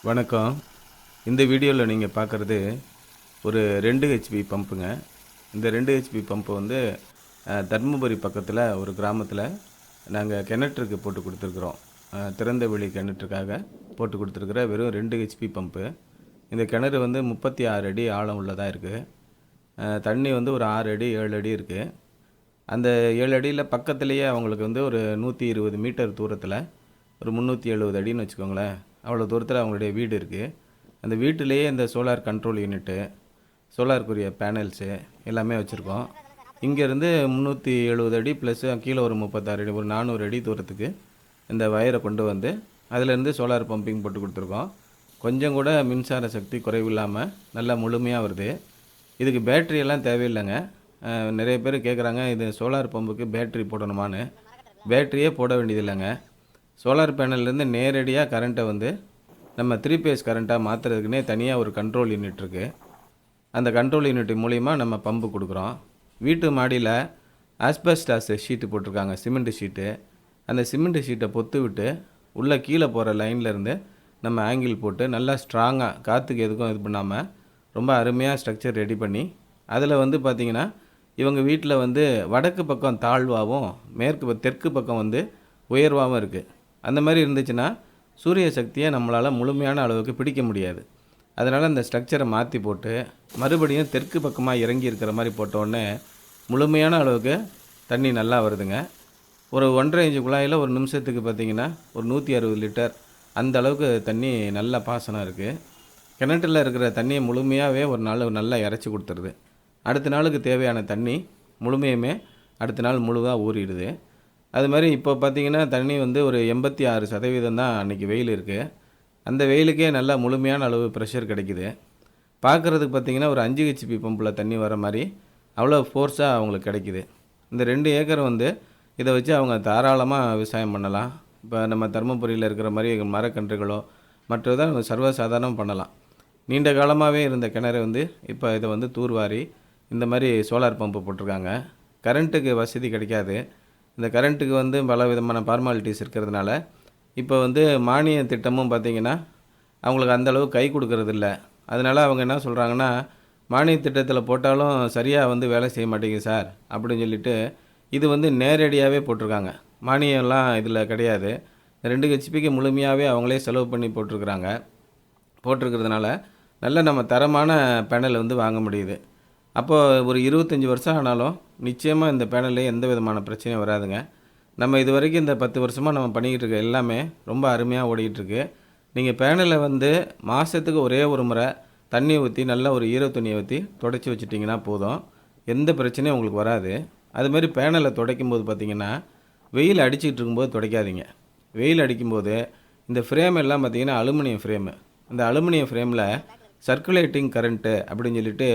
வணக்கம். இந்த வீடியோவில் நீங்கள் பார்க்குறது ஒரு 2 ஹெச்பி பம்புங்க. இந்த 2 ஹெச்பி பம்பு வந்து தர்மபுரி பக்கத்தில் ஒரு கிராமத்தில் நாங்கள் கிணற்றுக்கு போட்டு கொடுத்துருக்குறோம். திறந்த வெளி கிணற்றுக்காக போட்டு கொடுத்துருக்குற வெறும் 2 ஹெச்பி பம்பு. இந்த கிணறு வந்து 36 அடி ஆழம் உள்ளதாக இருக்குது. தண்ணி வந்து ஒரு 6 அடி 7 அடி இருக்குது. அந்த 7 அடியில் பக்கத்துலேயே அவங்களுக்கு வந்து ஒரு 120 மீட்டர் தூரத்தில் ஒரு 370 அடின்னு வச்சுக்கோங்களேன், அவ்வளோ தூரத்தில் அவங்களுடைய வீடு இருக்குது. அந்த வீட்டிலேயே இந்த சோலார் கண்ட்ரோல் யூனிட்டு, சோலாருக்குரிய பேனல்ஸு எல்லாமே வச்சுருக்கோம். இங்கேருந்து 370 அடி ப்ளஸ் கீழே ஒரு 36 அடி, ஒரு 400 அடி தூரத்துக்கு இந்த வயரை கொண்டு வந்து அதிலேருந்து சோலார் பம்பிங் போட்டு கொடுத்துருக்கோம். கொஞ்சம் கூட மின்சார சக்தி குறைவில்லாமல் நல்லா முழுமையாக வருது. இதுக்கு பேட்ரியெல்லாம் தேவையில்லைங்க. நிறைய பேர் கேட்குறாங்க, இது சோலார் பம்புக்கு பேட்ரி போடணுமான்னு. பேட்ரியே போட வேண்டியதில்லைங்க. சோலார் பேனல்லேருந்து நேரடியாக கரண்ட்டை வந்து நம்ம 3 பேஸ் கரண்ட்டாக மாற்றுறதுக்குனே தனியாக ஒரு கண்ட்ரோல் யூனிட் இருக்குது. அந்த கண்ட்ரோல் யூனிட் மூலிமா நம்ம பம்பு கொடுக்குறோம். வீட்டு மாடியில் ஆஸ்பெஸ்டாஸ் ஷீட்டு போட்டிருக்காங்க, சிமெண்ட் ஷீட்டு. அந்த சிமெண்ட் ஷீட்டை பொத்து விட்டு உள்ளே கீழே போகிற லைன்லேருந்து நம்ம ஆங்கிள் போட்டு நல்லா ஸ்ட்ராங்காக காற்றுக்கு எதுக்கும் இது பண்ணாமல் ரொம்ப அருமையாக ஸ்ட்ரக்சர் ரெடி பண்ணி அதில் வந்து பார்த்திங்கன்னா இவங்க வீட்டில் வந்து வடக்கு பக்கம் தாழ்வாகவும் தெற்கு பக்கம் வந்து உயர்வாகவும் இருக்குது. அந்த மாதிரி இருந்துச்சுன்னா சூரிய சக்தியை நம்மளால் முழுமையான அளவுக்கு பிடிக்க முடியாது. அதனால் அந்த ஸ்ட்ரக்சரை மாற்றி போட்டு மறுபடியும் தெற்கு பக்கமாக இறங்கி இருக்கிற மாதிரி போட்டோடனே முழுமையான அளவுக்கு தண்ணி நல்லா வருதுங்க. ஒரு 1.5 இன்ச்சு குழாயில் ஒரு நிமிஷத்துக்கு பார்த்திங்கன்னா ஒரு 160 லிட்டர் அந்த அளவுக்கு தண்ணி நல்லா பாசனம் இருக்குது. கிணற்றில் இருக்கிற தண்ணியை முழுமையாகவே ஒரு நாள் நல்லா இறச்சி கொடுத்துருது. அடுத்த நாளுக்கு தேவையான தண்ணி முழுமையுமே அடுத்த நாள் முழுதாக ஊறிடுது. அது மாதிரி இப்போ பார்த்திங்கன்னா தண்ணி வந்து ஒரு 86% தான் அன்றைக்கி வெயில் இருக்குது. அந்த வெயிலுக்கே நல்லா முழுமையான அளவு ப்ரெஷர் கிடைக்குது. பார்க்குறதுக்கு பார்த்திங்கன்னா ஒரு 5 ஹெச்பி பம்பில் தண்ணி வர மாதிரி அவ்வளோ ஃபோர்ஸாக அவங்களுக்கு கிடைக்குது. இந்த 2 ஏக்கர் வந்து இதை வச்சு அவங்க தாராளமாக விவசாயம் பண்ணலாம். இப்போ நம்ம தர்மபுரியில் இருக்கிற மாதிரி மரக்கன்றுகளோ மற்றதை சர்வசாதாரணம் பண்ணலாம். நீண்ட காலமாகவே இருந்த கிணறு வந்து இப்போ இதை வந்து தூர்வாரி இந்த மாதிரி சோலார் பம்பு போட்டிருக்காங்க. கரண்ட்டுக்கு வசதி கிடைக்காது. இந்த கரண்ட்டுக்கு வந்து பல விதமான ஃபார்மாலிட்டிஸ் இருக்கிறதுனால இப்போ வந்து மானிய திட்டமும் பார்த்திங்கன்னா அவங்களுக்கு அந்தளவு கை கொடுக்கறதில்ல. அதனால் அவங்க என்ன சொல்கிறாங்கன்னா, மானிய திட்டத்தில் போட்டாலும் சரியாக வந்து வேலை செய்ய மாட்டேங்குது சார் அப்படின்னு சொல்லிட்டு இது வந்து நேரடியாகவே போட்டிருக்காங்க. மானியம்லாம் இதில் கிடையாது. 2 ஹெச்பிக்கு முழுமையாகவே அவங்களே செலவு பண்ணி போட்டிருக்கிறதுனால நல்ல நம்ம தரமான பேனல் வந்து வாங்க முடியுது. அப்போது ஒரு 25 வருஷம் ஆனாலும் நிச்சயமாக இந்த பேனலில் எந்த விதமான பிரச்சனையும் வராதுங்க. நம்ம இது வரைக்கும் இந்த 10 வருஷமாக நம்ம பண்ணிக்கிட்டு இருக்க எல்லாமே ரொம்ப அருமையாக ஓடிக்கிட்டுருக்கு. நீங்கள் பேனலை வந்து மாதத்துக்கு ஒரே ஒரு முறை தண்ணி ஊற்றி நல்லா ஒரு ஈர துணியை ஊற்றி துடைச்சி வச்சுட்டிங்கன்னா போதும், எந்த பிரச்சனையும் உங்களுக்கு வராது. அதுமாரி பேனலை துடைக்கும் போது பார்த்திங்கன்னா வெயில் அடிச்சிக்கிட்டு இருக்கும்போது துடைக்காதீங்க. வெயில் அடிக்கும்போது இந்த ஃப்ரேம் எல்லாம் பார்த்திங்கன்னா அலுமினியம் ஃப்ரேமு. இந்த அலுமினியம் ஃப்ரேமில் சர்க்குலேட்டிங் கரண்ட்டு அப்படின்னு சொல்லிட்டு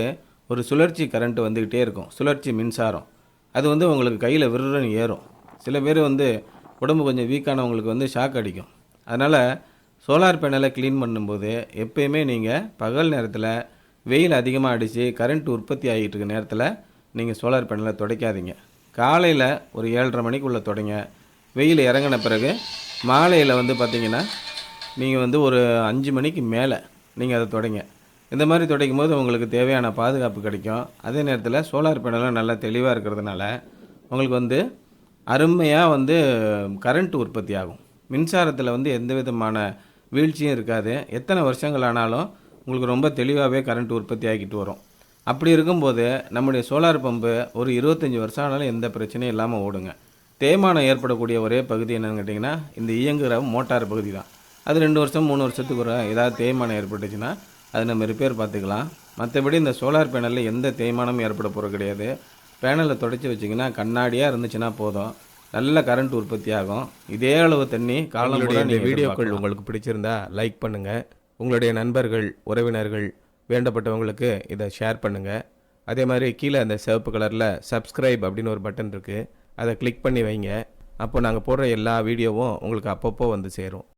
ஒரு சுழற்சி கரண்ட்டு வந்துக்கிட்டே இருக்கும், சுழற்சி மின்சாரம். அது வந்து உங்களுக்கு கையில் விருன்னு ஏறும். சில பேர் வந்து உடம்பு கொஞ்சம் வீக்கானவங்களுக்கு வந்து ஷாக் அடிக்கும். அதனால் சோலார் பேனலை க்ளீன் பண்ணும்போது எப்போயுமே நீங்கள் பகல் நேரத்தில் வெயில் அதிகமாக அடித்து கரண்ட் உற்பத்தி ஆகிட்டு இருக்க நேரத்தில் நீங்கள் சோலார் பேனலை துடைக்காதீங்க. காலையில் ஒரு 7:30 மணிக்குள்ளே தொடங்க. வெயில் இறங்கின பிறகு மாலையில் வந்து பார்த்திங்கன்னா நீங்கள் வந்து ஒரு 5 மணிக்கு மேலே நீங்கள் அதை தொடங்க. இந்த மாதிரி துடைக்கும் போது உங்களுக்கு தேவையான பாதுகாப்பு கிடைக்கும். அதே நேரத்தில் சோலார் பேனலும் நல்லா தெளிவாக இருக்கிறதுனால உங்களுக்கு வந்து அருமையாக வந்து கரண்ட் உற்பத்தி ஆகும். மின்சாரத்தில் வந்து எந்த விதமான வீழ்ச்சியும் இருக்காது. எத்தனை வருஷங்கள் ஆனாலும் உங்களுக்கு ரொம்ப தெளிவாகவே கரண்ட் உற்பத்தி ஆகிட்டு வரும். அப்படி இருக்கும்போது நம்முடைய சோலார் பம்பு ஒரு 25 வருஷம் ஆனாலும் எந்த பிரச்சனையும் இல்லாமல் ஓடுங்க. தேய்மானம் ஏற்படக்கூடிய ஒரே பகுதி என்னென்னு கேட்டிங்கன்னா இந்த இயங்குகிற மோட்டார் பகுதி தான். அது 2 வருஷம் 3 வருஷத்துக்கு ஒரு ஏதாவது தேய்மானம் ஏற்பட்டுச்சுன்னா அது நம்ம ரிப்பேர் பார்த்துக்கலாம். மற்றபடி இந்த சோலார் பேனலில் எந்த தேய்மானமும் ஏற்பட போகிறது கிடையாது. பேனலை துடைச்சி வச்சிங்கன்னா கண்ணாடியாக இருந்துச்சுன்னா போதும், நல்ல கரண்ட் உற்பத்தி ஆகும். இதே அளவு தண்ணி காலம் கூட. இந்த வீடியோக்கள் உங்களுக்கு பிடிச்சிருந்தா லைக் பண்ணுங்கள். உங்களுடைய நண்பர்கள், உறவினர்கள், வேண்டப்பட்டவங்களுக்கு இதை ஷேர் பண்ணுங்கள். அதே மாதிரி கீழே அந்த சிவப்பு கலரில் சப்ஸ்கிரைப் அப்படின்னு ஒரு பட்டன் இருக்குது, அதை கிளிக் பண்ணி வைங்க. அப்போ நாங்கள் போடுற எல்லா வீடியோவும் உங்களுக்கு அப்பப்போ வந்து சேரும்.